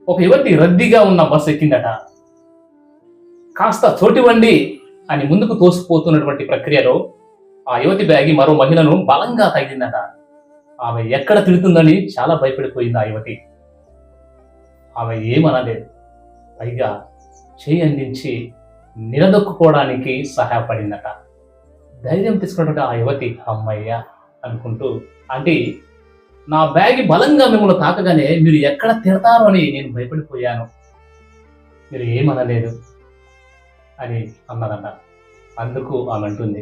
ఒక యువతి రద్దీగా ఉన్న బస్సు ఎక్కిందట. కాస్త చోటివ్వండి అని ముందుకు తోసిపోతున్నటువంటి ప్రక్రియలో ఆ యువతి బ్యాగి మరో మహిళను బలంగా తగిలిందట. ఆమె ఎక్కడ తిడుతుందని చాలా భయపడిపోయింది ఆ యువతి. ఆమె ఏమనలేదు. పైగా చేయి అందించి నిలదొక్కుకోవడానికి సహాయపడిందట. ధైర్యం తీసుకున్నటువంటి ఆ యువతి అమ్మయ్య అనుకుంటూ, అంటే నా బ్యాగ్ బలంగా మిమ్మల్ని తాకగానే మీరు ఎక్కడ తిడతారో అని నేను భయపడిపోయాను, మీరు ఏమనలేదు అని అన్నదట. అందుకు ఆమె అంటుంది,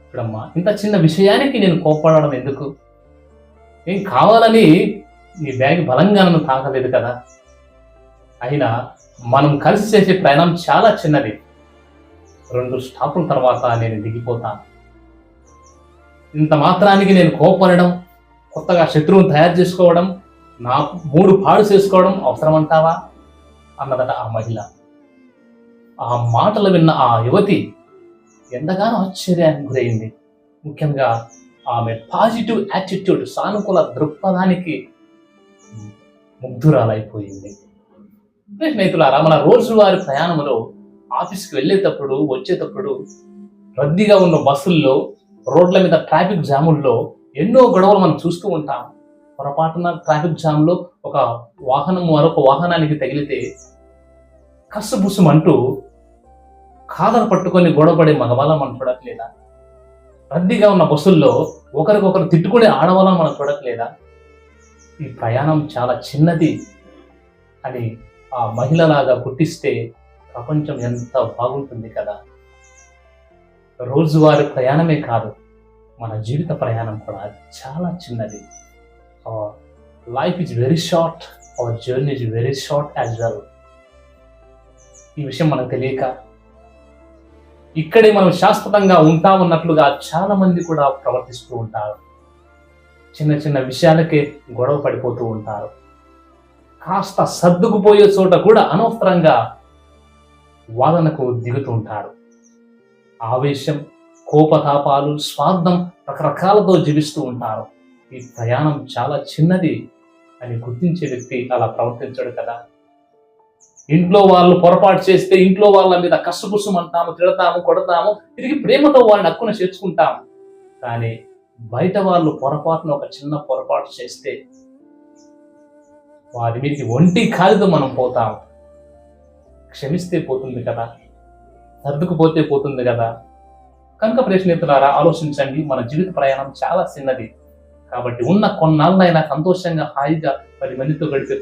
ఇప్పుడమ్మా ఇంత చిన్న విషయానికి నేను కోప్పడడం ఎందుకు? ఏం కావాలని నీ బ్యాగ్ బలంగా నన్ను తాకలేదు కదా. అయినా మనం కలిసి చేసే ప్రయాణం చాలా చిన్నది. 2 స్టాపుల తర్వాత నేను దిగిపోతాను. ఇంత మాత్రానికి నేను కోపడడం, కొత్తగా శత్రువును తయారు చేసుకోవడం, నా మూడు పాడు చేసుకోవడం అవసరమంటావా అన్నదట ఆ మహిళ. ఆ మాటలు విన్న ఆ యువతి ఎంతగానో ఆశ్చర్యానికి గురైంది. ముఖ్యంగా ఆమె పాజిటివ్ యాటిట్యూడ్, సానుకూల దృక్పథానికి ముగ్ధురాలైపోయింది. స్నేహితులారా, మన రోజువారి ప్రయాణంలో ఆఫీస్కి వెళ్ళేటప్పుడు, వచ్చేటప్పుడు రద్దీగా ఉన్న బస్సుల్లో, రోడ్ల మీద ట్రాఫిక్ జాముల్లో ఎన్నో గొడవలు మనం చూస్తూ ఉంటాం. పొరపాటున ట్రాఫిక్ జామ్లో ఒక వాహనం మరొక వాహనానికి తగిలితే కస్సుబుస్సుమంటూ కాదలు పట్టుకొని గొడవపడే మగవాళ్ళం మనం చూడట్లేదా? రద్దీగా ఉన్న బస్సుల్లో ఒకరికొకరు తిట్టుకునే ఆడవాళ్ళం మనం చూడట్లేదా? ఈ ప్రయాణం చాలా చిన్నది అని ఆ మహిళలాగా గుర్తిస్తే ప్రపంచం ఎంత బాగుంటుంది కదా. రోజువారి ప్రయాణమే కాదు, మన జీవిత ప్రయాణం కూడా చాలా చిన్నది. Our life is very short, our journey is very short as well. ఈ విషయం మనకు తెలియక ఇక్కడే మనం శాశ్వతంగా ఉంటామన్నట్లుగా చాలా మంది కూడా ప్రవర్తిస్తూ ఉంటారు. చిన్న చిన్న విషయాలకే గొడవ పడిపోతూ ఉంటారు. కాస్త సర్దుకుపోయే చోట కూడా అనవసరంగా వాదనకు దిగుతూ ఉంటారు. ఆవేశం, కోపతాపాలు, స్వార్థం రకరకాలతో జీవిస్తూ ఉంటారు. ఈ ప్రయాణం చాలా చిన్నది అని గుర్తించే వ్యక్తి అలా ప్రవర్తించడు కదా. ఇంట్లో వాళ్ళు పొరపాటు చేస్తే ఇంట్లో వాళ్ళ మీద కష్టపుసమంటాము, తిడతాము, కొడతాము, తిరిగి ప్రేమతో వాళ్ళని హక్కున చేర్చుకుంటాము. కానీ బయట వాళ్ళు పొరపాటున ఒక చిన్న పొరపాటు చేస్తే వారి మీదకి ఒంటి కాలుతో మనం పోతాం. క్షమిస్తే పోతుంది కదా, సర్దుకుపోతే పోతుంది కదా. కనుక ప్రేక్షకులారా, ఆలోచించండి, మన జీవిత ప్రయాణం చాలా చిన్నది. కాబట్టి ఉన్న కొన్నాళ్ళైనా సంతోషంగా హాయిగా 10 మందితో గడిపే